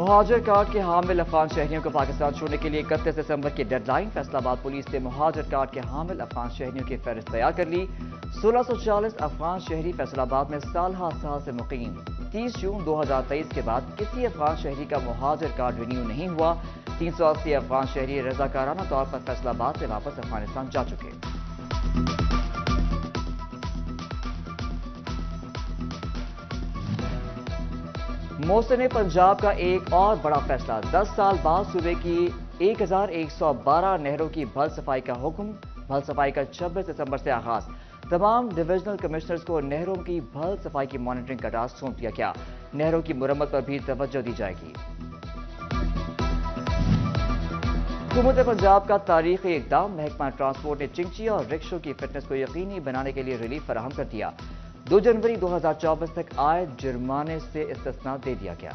مہاجر کارڈ کے حامل افغان شہریوں کو پاکستان چھوڑنے کے لیے 31 دسمبر کی ڈیڈ لائن۔ فیصل آباد پولیس نے مہاجر کارڈ کے حامل افغان شہریوں کی فہرست تیار کر لی۔ 1640 افغان شہری فیصل آباد میں سالہ سال سے مقیم۔ 30 جون 2023 کے بعد کسی افغان شہری کا مہاجر کارڈ رینیو نہیں ہوا۔ 380 افغان شہری رضاکارانہ طور پر فیصل آباد سے واپس افغانستان جا چکے۔ موسم پنجاب کا ایک اور بڑا فیصلہ۔ 10 سال بعد صوبے کی 1112 نہروں کی بھل صفائی کا حکم۔ بھل صفائی کا 26 دسمبر سے آغاز۔ تمام ڈویژنل کمشنرز کو نہروں کی بھل صفائی کی مانیٹرنگ کا ٹاسک سونپ دیا گیا۔ نہروں کی مرمت پر بھی توجہ دی جائے گی۔ حکومت پنجاب کا تاریخی اقدام۔ محکمہ ٹرانسپورٹ نے چنگچی اور رکشوں کی فٹنس کو یقینی بنانے کے لیے ریلیف فراہم کر دیا۔ 2 جنوری 2024 تک عائد جرمانے سے استثناء دے دیا گیا۔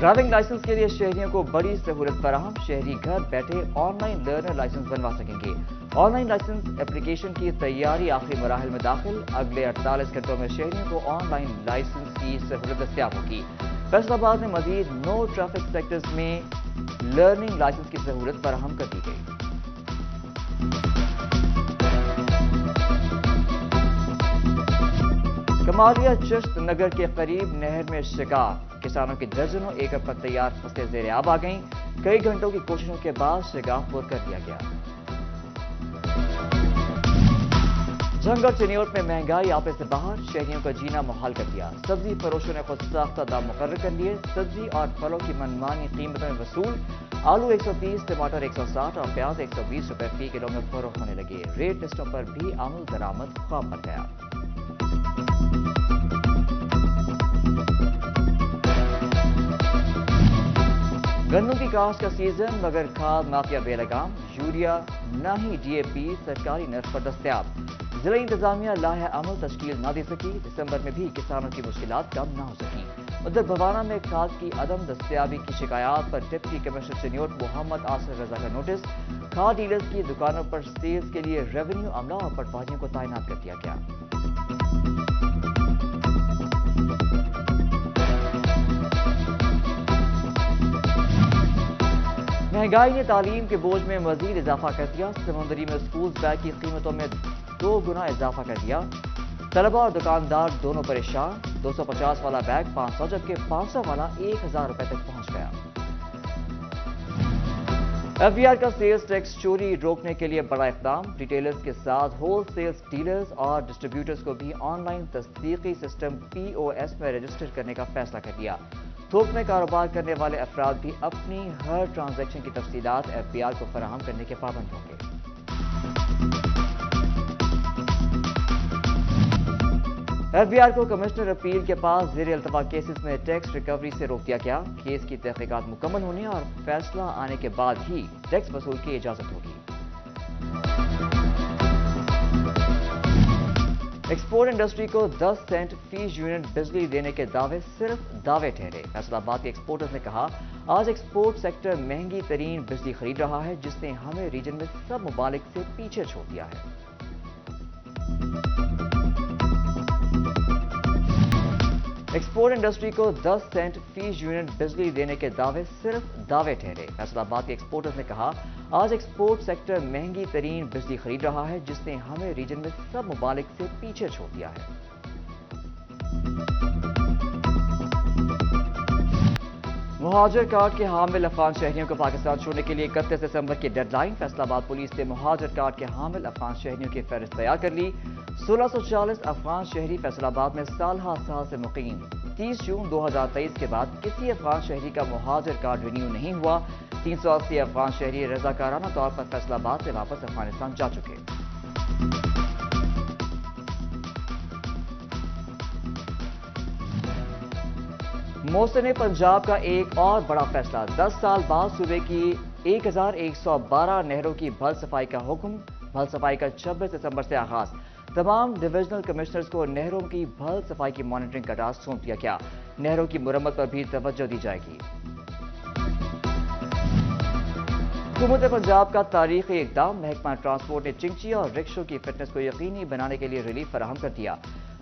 ڈرائیونگ لائسنس کے لیے شہریوں کو بڑی سہولت فراہم۔ شہری گھر بیٹھے آن لائن لرنر لائسنس بنوا سکیں گے۔ آن لائن لائسنس اپلیکیشن کی تیاری آخری مراحل میں داخل۔ اگلے 48 گھنٹوں میں شہریوں کو آن لائن لائسنس کی سہولت دستیاب ہوگی۔ فیصل آباد میں مزید 9 ٹریفک سیکٹرز میں لرننگ لائسنس کی سہولت فراہم کر دی گئی۔ کمالیہ چشت نگر کے قریب نہر میں شگاف۔ کسانوں کی درجنوں ایکڑ پر تیار فصلیں زیر آب آ گئیں۔ کئی گھنٹوں کی کوششوں کے بعد شگاف پر کر دیا گیا۔ جنگ اور چنیوٹ میں مہنگائی آپے سے باہر۔ شہریوں کا جینا محال کر دیا۔ سبزی فروشوں نے خود ساختہ دام مقرر کر لیے۔ سبزی اور پھلوں کی منمانی قیمتوں میں وصول۔ آلو 130، ٹماٹر 160 اور پیاز 120 روپے فی کلو میں فروخت ہونے لگے۔ ریٹ لسٹوں پر بھی آمد درآمد خواب بن گیا۔ گندم کی کاشت کا سیزن مگر کھاد مافیا بے لگام۔ یوریا نہ ہی ڈی اے پی سرکاری نرخ پر دستیاب۔ ضلع انتظامیہ لاہ عمل تشکیل نہ دے سکی۔ دسمبر میں بھی کسانوں کی مشکلات کم نہ ہو سکی۔ ادھر بھوانہ میں کھاد کی عدم دستیابی کی شکایات پر ڈپٹی کمشنر چنیوٹ محمد آصف رضا کا نوٹس۔ کھاد ڈیلرز کی دکانوں پر سیلز کے لیے ریونیو عملہ اور پٹواریوں کو تعینات کر دیا گیا۔ مہنگائی نے تعلیم کے بوجھ میں مزید اضافہ کر دیا۔ سمندری میں اسکول بیگ کی قیمتوں میں 2 گنا اضافہ کر دیا۔ طلبہ اور دکاندار دونوں پریشان۔ 250 والا بیگ 500 جبکہ 500 والا 1000 روپے تک پہنچ گیا۔ ایف بی آر کا سیلز ٹیکس چوری روکنے کے لیے بڑا اقدام۔ ریٹیلرز کے ساتھ ہول سیلز ڈیلرز اور ڈسٹریبیوٹرز کو بھی آن لائن تصدیقی سسٹم POS میں رجسٹر کرنے کا فیصلہ کر لیا۔ تھوک میں کاروبار کرنے والے افراد بھی اپنی ہر ٹرانزیکشن کی تفصیلات ایف بی آر کو فراہم کرنے کے پابند ہوں گے۔ ایف بی آر کو کمشنر اپیل کے پاس زیر التوا کیسز میں ٹیکس ریکوری سے روک دیا گیا۔ کیس کی تحقیقات مکمل ہونے اور فیصلہ آنے کے بعد ہی ٹیکس وصول کی اجازت ہوگی۔ ایکسپورٹ انڈسٹری کو 10 سینٹ فی یونٹ بجلی دینے کے دعوے صرف دعوے ٹھہرے۔ فیصل آباد کے ایکسپورٹرز نے کہا آج ایکسپورٹ سیکٹر مہنگی ترین بجلی خرید رہا ہے جس نے ہمیں ریجن میں سب ممالک سے پیچھے چھوڑ دیا ہے۔ ایکسپورٹ انڈسٹری کو 10 سینٹ فی یونٹ بجلی دینے کے دعوے صرف دعوے ٹھہرے۔ فیصل آباد کے ایکسپورٹرز نے کہا آج ایکسپورٹ سیکٹر مہنگی ترین بجلی خرید رہا ہے جس نے ہمیں ریجن میں سب ممالک سے پیچھے چھوڑ دیا ہے۔ مہاجر کارڈ کے حامل افغان شہریوں کو پاکستان چھوڑنے کے لیے 31 دسمبر کی ڈیڈ لائن۔ فیصل آباد پولیس نے مہاجر کارڈ کے حامل افغان شہریوں کی فہرست تیار کر لی۔ 1640 افغان شہری فیصل آباد میں سالہ سال سے مقیم۔ 30 جون 2023 کے بعد کسی افغان شہری کا مہاجر کارڈ رینیو نہیں ہوا۔ 380 افغان شہری رضاکارانہ طور پر فیصل آباد سے واپس افغانستان جا چکے۔ موسم پنجاب کا ایک اور بڑا فیصلہ۔ 10 سال بعد صوبے کی 1112 نہروں کی بھل صفائی کا حکم۔ بھل صفائی کا 26 دسمبر سے آغاز۔ تمام ڈویژنل کمشنرز کو نہروں کی بھل صفائی کی مانیٹرنگ کا ٹاسک سونپ دیا گیا۔ نہروں کی مرمت پر بھی توجہ دی جائے گی۔ حکومت پنجاب کا تاریخی اقدام۔ محکمہ ٹرانسپورٹ نے چنگچی اور رکشوں کی فٹنس کو یقینی بنانے کے لیے ریلیف فراہم کر دیا۔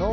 9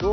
2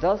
10